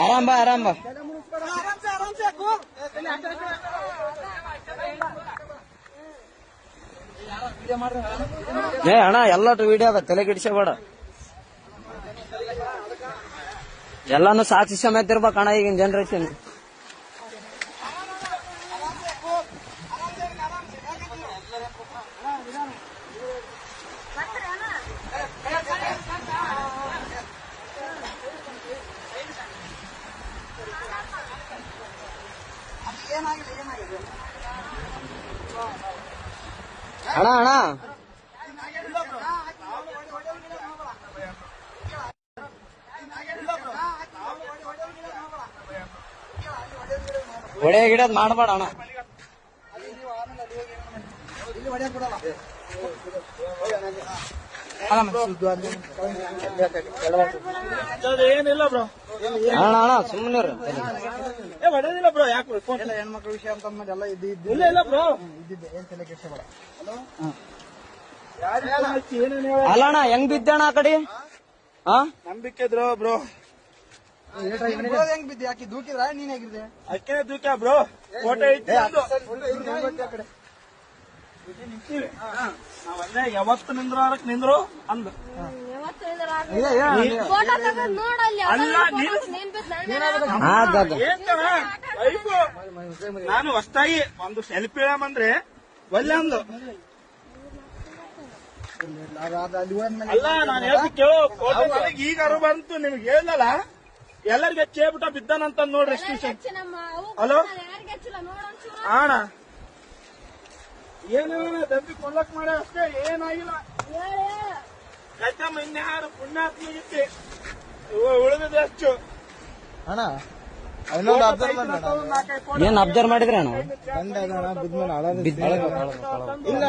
ಆರಾಮ್ ಬಾ ಆರಾಮ್ ಬಾ. ಏ ಅಣ್ಣ ಎಲ್ಲಟು ವಿಡಿಯೋ ಅದ, ತಲೆ ಕೆಡಿಸಬೇಡ. ಎಲ್ಲಾನು ಸಾಕ್ಷಿ ಸಮೇತ ಇರ್ಬೇಕಣ್ಣ ಈಗಿನ ಜನರೇಷನ್. ಅಣ್ಣ ಅಣ್ಣ ಹೊಡೆ ಗಿಡದ್ ಮಾಡ್ಬೇಡ ಅಣ್ಣ. ಏನಿಲ್ಲ ಬ್ರೋ, ಅಣ್ಣ ಅಣ್ಣ ಸುಮ್ಮನೆ ಹೊಡೆದಿಲ್ಲ ಬ್ರೋ. ಯಾಕೆ ಹೆಣ್ಮಕ್ಳ ವಿಷಯ ಅಂತ ಎಲ್ಲ ಇಲ್ಲ ಇಲ್ಲ ಬ್ರೋ, ಇದ್ದಿದ್ದೆ ಏನ್ ತಲೆ ಕೆಡಿಸಬೇಡ. ಅಲ್ಲ ಅಣ್ಣ ಹೆಂಗ್ ಬಿದ್ದಣ್ಣ ಆ ಕಡೆ? ನಂಬಿಕೆ ಇದ್ರು ಬ್ರೋ. ಹೆಂಗ್ ಬಿದ್ದೆ? ಯಾಕೆ ದೂಕಿದ್ರ ನೀನ್ ಹೇಗಿದ್ದೆ? ಅಕ್ಕೇನೆ ದೂಕ ಬ್ರೋ. ಫೋಟೋ ಐತಿ ನಾವಲ್ಲೇ ಯಾವತ್ತು ನಿಂದ್ರಕ್ ನಿಂದ್ರು ಅಂದ. ನಾನು ಹೊಸ್ತಾಗಿ ಒಂದು ಸೆಲ್ಫಿ ಅಂದ್ರೆ ಒಳ್ಳೆ ಅಂದು. ಅಲ್ಲ ನಾನು ಹೇಳ್ತಿ ಕೇಳು, ಫೋಟೋ ನನಗೆ ಈಗ ಅರು ಬಂತು, ನಿಮ್ಗೆ ಹೇಳಲ್ಲ ಎಲ್ಲರಿಗೆ ಚೇಬಿಟ ಬಿದ್ದಾನಂತ ನೋಡ್ರಿ. ಎಷ್ಟು ವಿಷಯ. ಹಲೋ ಅಣ್ಣ, ಏನೇನ ದಬ್ಬಿ ಕೊಲ್ಲಕ್ ಮಾಡ ಅಷ್ಟೇ, ಏನಾಗಿಲ್ಲ. ಯಾಕಮ್ಮ ಇನ್ಯಾರು ಪುಣ್ಯಾತ್ಮಗಿತ್ತಿ ಉಳಿದಿದೆ ಅಷ್ಟು. ಅಣ್ಣ ಏನ್ ಅಬ್ಸರ್ವ್ ಮಾಡಿದ್ರೆ ಅಣ್ಣ? ಬಿದ್ಮೇಲೆ ಬಿದ್ದ